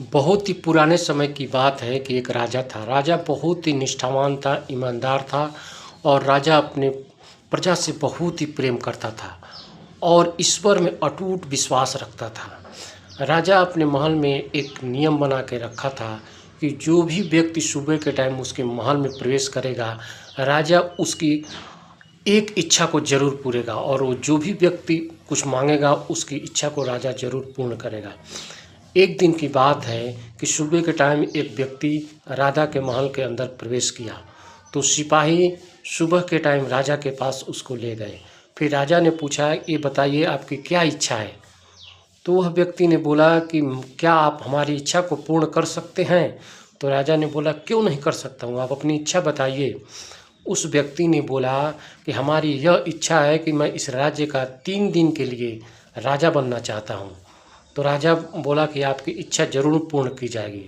बहुत ही पुराने समय की बात है कि एक राजा था। राजा बहुत ही निष्ठावान था, ईमानदार था और राजा अपने प्रजा से बहुत ही प्रेम करता था और ईश्वर में अटूट विश्वास रखता था। राजा अपने महल में एक नियम बना के रखा था कि जो भी व्यक्ति सुबह के टाइम उसके महल में प्रवेश करेगा, राजा उसकी एक इच्छा को ज़रूर पूरेगा और वो जो भी व्यक्ति कुछ मांगेगा उसकी इच्छा को राजा ज़रूर पूर्ण करेगा। एक दिन की बात है कि सुबह के टाइम एक व्यक्ति राजा के महल के अंदर प्रवेश किया, तो सिपाही सुबह के टाइम राजा के पास उसको ले गए। फिर राजा ने पूछा, ये बताइए आपकी क्या इच्छा है? तो वह व्यक्ति ने बोला कि क्या आप हमारी इच्छा को पूर्ण कर सकते हैं? तो राजा ने बोला, क्यों नहीं कर सकता हूँ, आप अपनी इच्छा बताइए। उस व्यक्ति ने बोला कि हमारी यह इच्छा है कि मैं इस राज्य का 3 दिन के लिए राजा बनना चाहता हूँ। तो राजा बोला कि आपकी इच्छा ज़रूर पूर्ण की जाएगी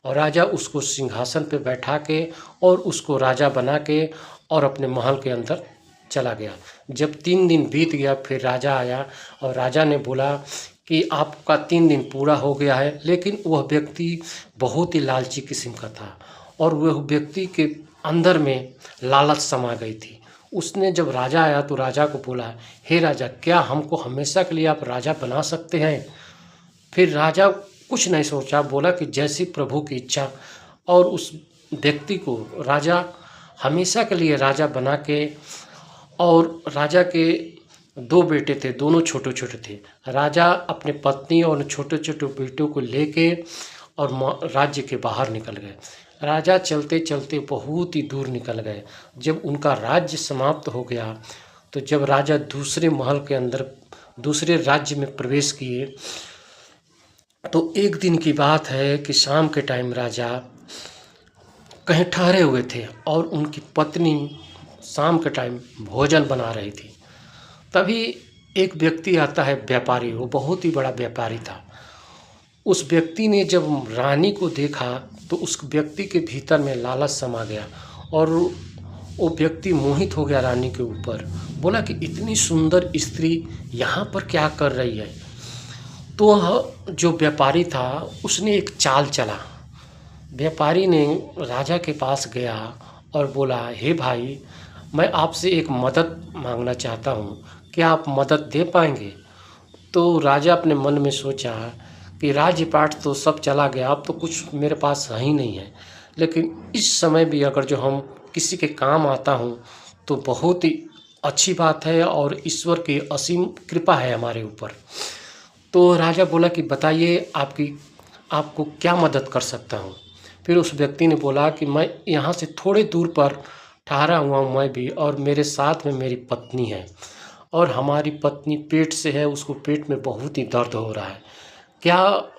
और राजा उसको सिंहासन पे बैठा के और उसको राजा बना के और अपने महल के अंदर चला गया। जब 3 दिन बीत गया फिर राजा आया और राजा ने बोला कि आपका 3 दिन पूरा हो गया है, लेकिन वह व्यक्ति बहुत ही लालची किस्म का था और वह व्यक्ति के अंदर में लालच समा गई थी। उसने जब राजा आया तो राजा को बोला, हे राजा, क्या हमको हमेशा के लिए आप राजा बना सकते हैं? फिर राजा कुछ नहीं सोचा, बोला कि जैसी प्रभु की इच्छा। और उस व्यक्ति को राजा हमेशा के लिए राजा बना के, और राजा के 2 बेटे थे, दोनों छोटे छोटे थे। राजा अपने पत्नी और छोटे छोटे बेटों को लेके और राज्य के बाहर निकल गए। राजा चलते चलते बहुत ही दूर निकल गए। जब उनका राज्य समाप्त हो गया तो जब राजा दूसरे महल के अंदर दूसरे राज्य में प्रवेश किए, तो एक दिन की बात है कि शाम के टाइम राजा कहीं ठहरे हुए थे और उनकी पत्नी शाम के टाइम भोजन बना रही थी। तभी एक व्यक्ति आता है, व्यापारी, वो बहुत ही बड़ा व्यापारी था। उस व्यक्ति ने जब रानी को देखा तो उस व्यक्ति के भीतर में लालच समा गया और वो व्यक्ति मोहित हो गया रानी के ऊपर। बोला कि इतनी सुंदर स्त्री यहाँ पर क्या कर रही है? तो वह जो व्यापारी था उसने एक चाल चला। व्यापारी ने राजा के पास गया और बोला, हे भाई, मैं आपसे एक मदद मांगना चाहता हूँ, क्या आप मदद दे पाएंगे? तो राजा अपने मन में सोचा कि राज्यपाट तो सब चला गया, अब तो कुछ मेरे पास है ही नहीं है, लेकिन इस समय भी अगर जो हम किसी के काम आता हूँ तो बहुत ही अच्छी बात है और ईश्वर की असीम कृपा है हमारे ऊपर। तो राजा बोला कि बताइए आपको क्या मदद कर सकता हूँ। फिर उस व्यक्ति ने बोला कि मैं यहाँ से थोड़े दूर पर ठहरा हुआ हूँ मैं भी, और मेरे साथ में मेरी पत्नी है और हमारी पत्नी पेट से है, उसको पेट में बहुत ही दर्द हो रहा है। क्या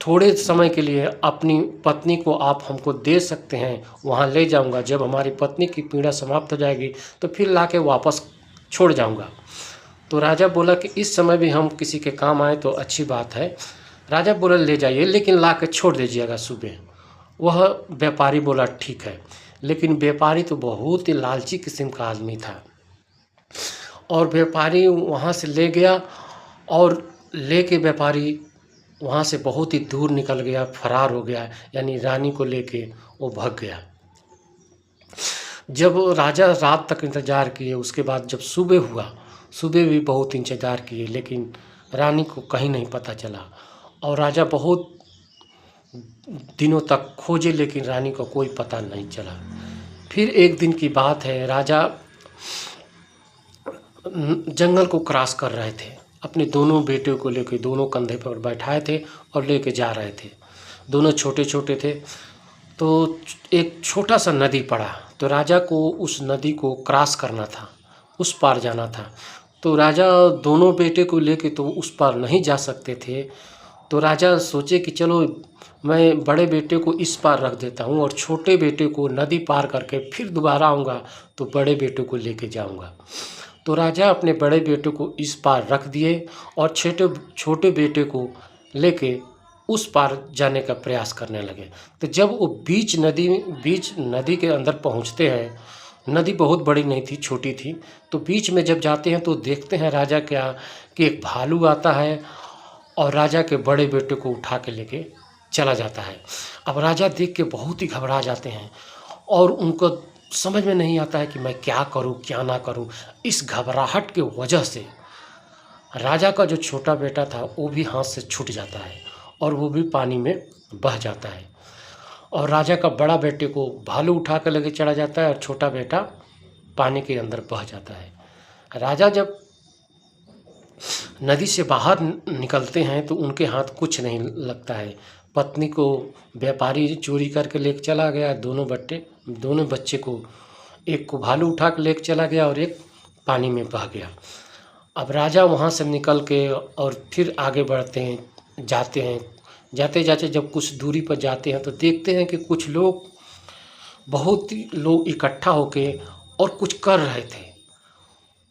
थोड़े समय के लिए अपनी पत्नी को आप हमको दे सकते हैं? वहाँ ले जाऊँगा, जब हमारी पत्नी की पीड़ा समाप्त हो जाएगी तो फिर लाके वापस छोड़ जाऊँगा। तो राजा बोला कि इस समय भी हम किसी के काम आए तो अच्छी बात है। राजा बोला, ले जाइए, लेकिन ला के छोड़ दीजिएगा सुबह। वह व्यापारी बोला, ठीक है। लेकिन व्यापारी तो बहुत ही लालची किस्म का आदमी था और व्यापारी वहाँ से ले गया और लेके व्यापारी वहाँ से बहुत ही दूर निकल गया, फरार हो गया, यानी रानी को लेके वो भाग गया। जब राजा रात तक इंतज़ार किए, उसके बाद जब सुबह हुआ, सुबह भी बहुत इंतज़ार किए, लेकिन रानी को कहीं नहीं पता चला और राजा बहुत दिनों तक खोजे, लेकिन रानी को कोई पता नहीं चला। फिर एक दिन की बात है, राजा जंगल को क्रॉस कर रहे थे, अपने दोनों बेटों को लेके, दोनों कंधे पर बैठाए थे और लेके जा रहे थे। दोनों छोटे छोटे थे। तो एक छोटा सा नदी पड़ा, तो राजा को उस नदी को क्रॉस करना था, उस पार जाना था। तो राजा दोनों बेटे को लेके तो उस पार नहीं जा सकते थे। तो राजा सोचे कि चलो मैं बड़े बेटे को इस पार रख देता हूँ और छोटे बेटे को नदी पार करके फिर दोबारा आऊँगा तो बड़े बेटे को लेके जाऊँगा। तो राजा अपने बड़े बेटे को इस पार रख दिए और छोटे बेटे को लेके उस पार जाने का प्रयास करने लगे। तो जब वो बीच नदी के अंदर पहुँचते हैं, नदी बहुत बड़ी नहीं थी, छोटी थी, तो बीच में जब जाते हैं तो देखते हैं राजा क्या कि एक भालू आता है और राजा के बड़े बेटे को उठा के लेके चला जाता है। अब राजा देख के बहुत ही घबरा जाते हैं और उनको समझ में नहीं आता है कि मैं क्या करूं क्या ना करूं। इस घबराहट के वजह से राजा का जो छोटा बेटा था वो भी हाथ से छूट जाता है और वो भी पानी में बह जाता है। और राजा का बड़ा बेटे को भालू उठा कर लेके चला जाता है और छोटा बेटा पानी के अंदर बह जाता है। राजा जब नदी से बाहर निकलते हैं तो उनके हाथ कुछ नहीं लगता है। पत्नी को व्यापारी चोरी करके लेके चला गया, दोनों बच्चे को, एक को भालू उठा के लेके चला गया और एक पानी में बह गया। अब राजा वहाँ से निकल के और फिर आगे बढ़ते हैं, जाते जाते जब कुछ दूरी पर जाते हैं तो देखते हैं कि कुछ लोग, बहुत ही लोग इकट्ठा होके और कुछ कर रहे थे।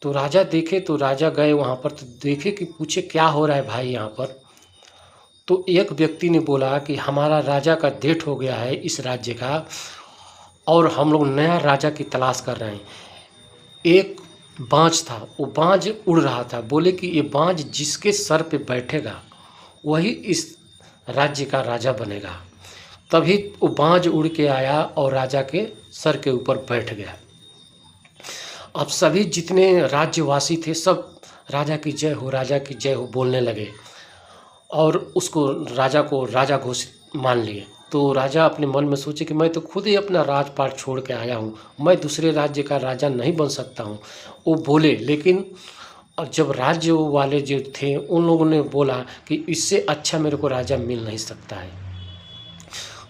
तो राजा देखे, तो राजा गए वहाँ पर, तो देखे कि पूछे क्या हो रहा है भाई यहाँ पर। तो एक व्यक्ति ने बोला कि हमारा राजा का डेथ हो गया है इस राज्य का और हम लोग नया राजा की तलाश कर रहे हैं। एक बाज था, वो बाज उड़ रहा था, बोले कि ये बाज जिसके सर पे बैठेगा वही इस राज्य का राजा बनेगा। तभी वो बाज उड़ के आया और राजा के सर के ऊपर बैठ गया। अब सभी जितने राज्यवासी थे सब राजा की जय हो, राजा की जय हो बोलने लगे और उसको राजा को राजा घोषित मान लिए। तो राजा अपने मन में सोचे कि मैं तो खुद ही अपना राजपाट छोड़ के आया हूँ, मैं दूसरे राज्य का राजा नहीं बन सकता हूँ। वो बोले, लेकिन जब राज्य वाले जो थे उन लोगों ने बोला कि इससे अच्छा मेरे को राजा मिल नहीं सकता है।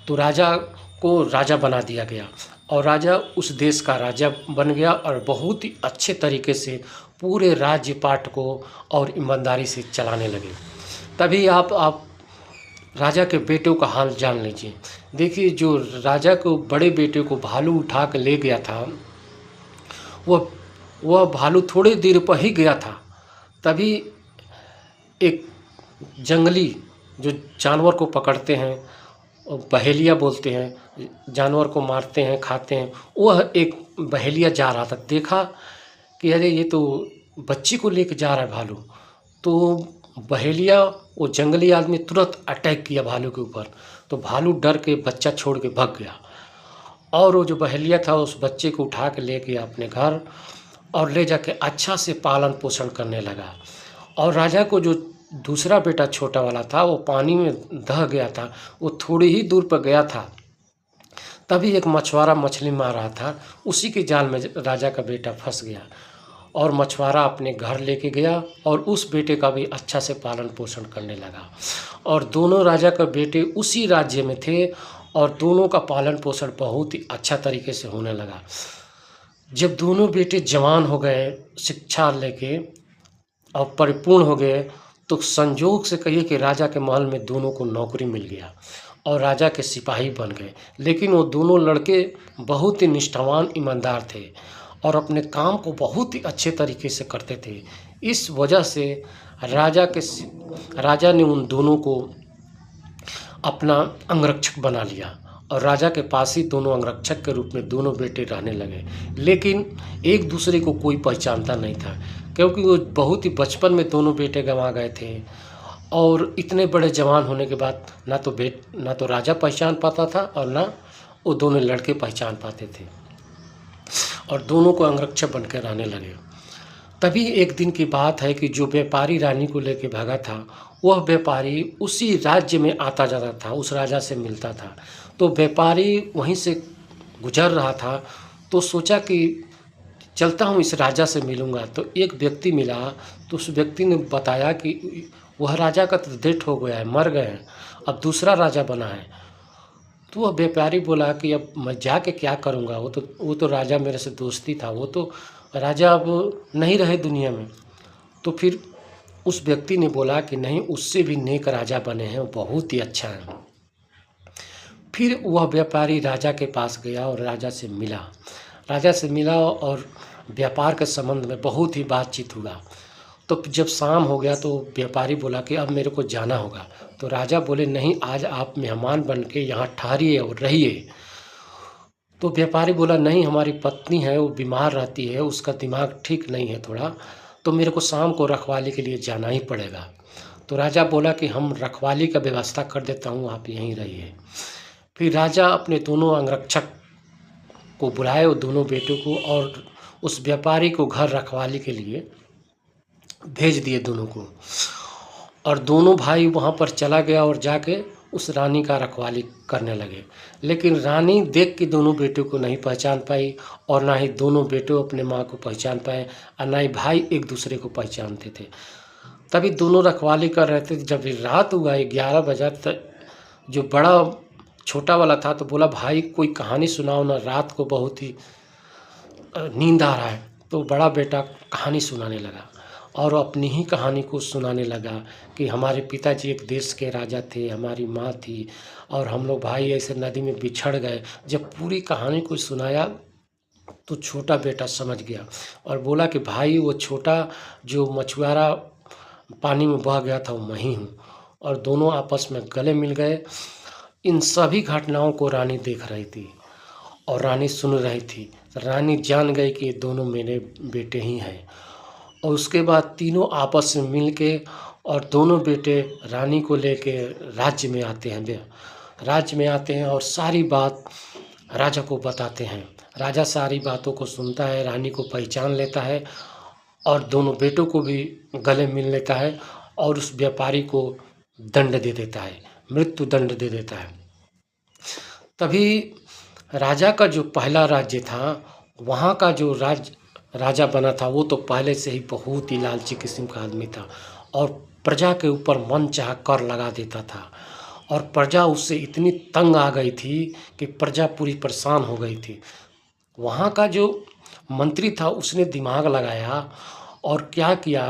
तो राजा को राजा बना दिया गया और राजा उस देश का राजा बन गया और बहुत ही अच्छे तरीके से पूरे राज्यपाट को और ईमानदारी से चलाने लगे। तभी आप राजा के बेटों का हाल जान लीजिए। देखिए, जो राजा को बड़े बेटे को भालू उठा के ले गया था, वह भालू थोड़ी देर पर ही गया था, तभी एक जंगली जो जानवर को पकड़ते हैं, बहेलिया बोलते हैं, जानवर को मारते हैं खाते हैं, वह एक बहेलिया जा रहा था। देखा कि अरे ये तो बच्ची को लेके जा रहा है भालू। तो बहेलिया, वो जंगली आदमी तुरंत अटैक किया भालू के ऊपर। तो भालू डर के बच्चा छोड़ के भाग गया और वो जो बहेलिया था उस बच्चे को उठा के ले गया अपने घर और ले जाके अच्छा से पालन पोषण करने लगा। और राजा को जो दूसरा बेटा छोटा वाला था वो पानी में दह गया था, वो थोड़ी ही दूर पर गया था, तभी एक मछुआरा मछली मार रहा था, उसी के जाल में राजा का बेटा फंस गया और मछुआरा अपने घर लेके गया और उस बेटे का भी अच्छा से पालन पोषण करने लगा। और दोनों राजा का बेटे उसी राज्य में थे और दोनों का पालन पोषण बहुत ही अच्छा तरीके से होने लगा। जब दोनों बेटे जवान हो गए, शिक्षा लेके और परिपूर्ण हो गए, तो संजोग से कहिए कि राजा के महल में दोनों को नौकरी मिल गया और राजा के सिपाही बन गए। लेकिन वो दोनों लड़के बहुत ही निष्ठावान ईमानदार थे और अपने काम को बहुत ही अच्छे तरीके से करते थे। इस वजह से राजा ने उन दोनों को अपना अंगरक्षक बना लिया और राजा के पास ही दोनों अंगरक्षक के रूप में दोनों बेटे रहने लगे। लेकिन एक दूसरे को कोई पहचानता नहीं था, क्योंकि वो बहुत ही बचपन में दोनों बेटे गंवा गए थे और इतने बड़े जवान होने के बाद ना तो राजा पहचान पाता था और ना वो दोनों लड़के पहचान पाते थे और दोनों को अंगरक्षक बनकर रहने लगे। तभी एक दिन की बात है कि जो व्यापारी रानी को लेके भागा था, वह व्यापारी उसी राज्य में आता जाता था, उस राजा से मिलता था। तो व्यापारी वहीं से गुजर रहा था तो सोचा कि चलता हूँ इस राजा से मिलूँगा। तो एक व्यक्ति मिला, तो उस व्यक्ति ने बताया कि वह राजा का तो डेथ हो गया है, मर गए हैं, अब दूसरा राजा बना है। तो वह व्यापारी बोला कि अब मैं जाके क्या करूँगा, वो तो राजा मेरे से दोस्ती था, वो तो राजा अब नहीं रहे दुनिया में। तो फिर उस व्यक्ति ने बोला कि नहीं, उससे भी नेक राजा बने हैं, वो बहुत ही अच्छा है। फिर वह व्यापारी राजा के पास गया और राजा से मिला और व्यापार के संबंध में बहुत ही बातचीत हुआ। तो जब शाम हो गया तो व्यापारी बोला कि अब मेरे को जाना होगा। तो राजा बोले नहीं, आज आप मेहमान बन के यहाँ ठहरिए और रहिए। तो व्यापारी बोला नहीं, हमारी पत्नी है, वो बीमार रहती है, उसका दिमाग ठीक नहीं है थोड़ा, तो मेरे को शाम को रखवाली के लिए जाना ही पड़ेगा। तो राजा बोला कि हम रखवाली का व्यवस्था कर देता हूँ, आप यहीं रहिए। फिर राजा अपने दोनों अंगरक्षक को बुलाए, वो दोनों बेटों को, और उस व्यापारी को घर रखवाली के लिए भेज दिए दोनों को। और दोनों भाई वहाँ पर चला गया और जाके उस रानी का रखवाली करने लगे। लेकिन रानी देख के दोनों बेटों को नहीं पहचान पाई, और ना ही दोनों बेटों अपने माँ को पहचान पाए, और ना ही भाई एक दूसरे को पहचानते थे। तभी दोनों रखवाली कर रहे थे। जब रात हुआ 11 बजा, जो बड़ा छोटा वाला था तो बोला, भाई कोई कहानी सुनाओ ना, रात को बहुत ही नींद आ रहा है। तो बड़ा बेटा कहानी सुनाने लगा, और अपनी ही कहानी को सुनाने लगा कि हमारे पिताजी एक देश के राजा थे, हमारी माँ थी, और हम लोग भाई ऐसे नदी में बिछड़ गए। जब पूरी कहानी को सुनाया तो छोटा बेटा समझ गया और बोला कि भाई वो छोटा जो मछुआरा पानी में बह गया था वो मैं ही हूँ। और दोनों आपस में गले मिल गए। इन सभी घटनाओं को रानी देख रही थी और रानी सुन रही थी। रानी जान गई कि ये दोनों मेरे बेटे ही हैं। और उसके बाद तीनों आपस में मिल के, और दोनों बेटे रानी को लेके राज्य में आते हैं और सारी बात राजा को बताते हैं। राजा सारी बातों को सुनता है, रानी को पहचान लेता है, और दोनों बेटों को भी गले मिल लेता है, और उस व्यापारी को दंड दे देता है, मृत्यु दंड दे देता है। तभी राजा का जो पहला राज्य था, वहाँ का जो राजा बना था, वो तो पहले से ही बहुत ही लालची किस्म का आदमी था, और प्रजा के ऊपर मनचाहा कर लगा देता था। और प्रजा उससे इतनी तंग आ गई थी कि प्रजा पूरी परेशान हो गई थी। वहाँ का जो मंत्री था उसने दिमाग लगाया और क्या किया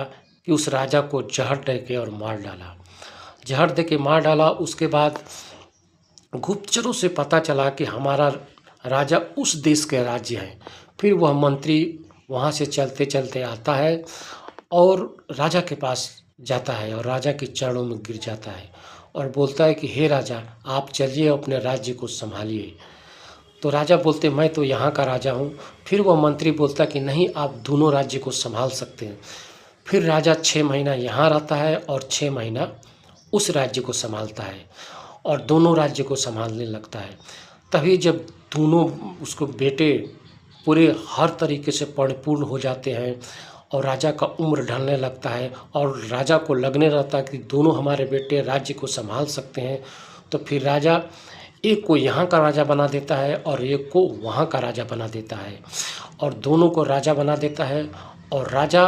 कि उस राजा को जहर दे के और मार डाला। जहर दे के मार डाला। उसके बाद गुप्तचरों से पता चला कि हमारा राजा उस देश के राज्य है। फिर वह मंत्री वहाँ से चलते चलते आता है और राजा के पास जाता है और राजा के चरणों में गिर जाता है और बोलता है कि हे राजा, आप चलिए अपने राज्य को संभालिए। तो राजा बोलते, मैं तो यहाँ का राजा हूँ। फिर वह मंत्री बोलता कि नहीं, आप दोनों राज्य को संभाल सकते हैं। फिर राजा 6 महीना यहाँ रहता है और 6 महीना उस राज्य को संभालता है और दोनों राज्य को संभालने लगता है। तभी जब दोनों उसको बेटे पूरे हर तरीके से परिपूर्ण हो जाते हैं और राजा का उम्र ढलने लगता है और राजा को लगने रहता है कि दोनों हमारे बेटे राज्य को संभाल सकते हैं, तो फिर राजा एक को यहाँ का राजा बना देता है और एक को वहाँ का राजा बना देता है और दोनों को राजा बना देता है। और राजा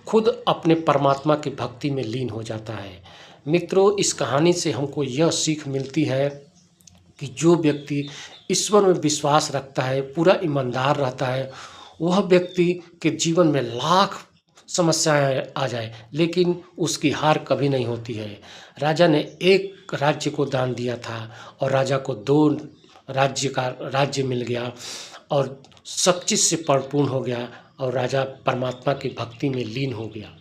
खुद अपने परमात्मा की भक्ति में लीन हो जाता है। मित्रों, इस कहानी से हमको यह सीख मिलती है कि जो व्यक्ति ईश्वर में विश्वास रखता है, पूरा ईमानदार रहता है, वह व्यक्ति के जीवन में लाख समस्याएं आ जाए लेकिन उसकी हार कभी नहीं होती है। राजा ने एक राज्य को दान दिया था और राजा को 2 राज्य मिल गया और सब चीज़ से परिपूर्ण हो गया और राजा परमात्मा की भक्ति में लीन हो गया।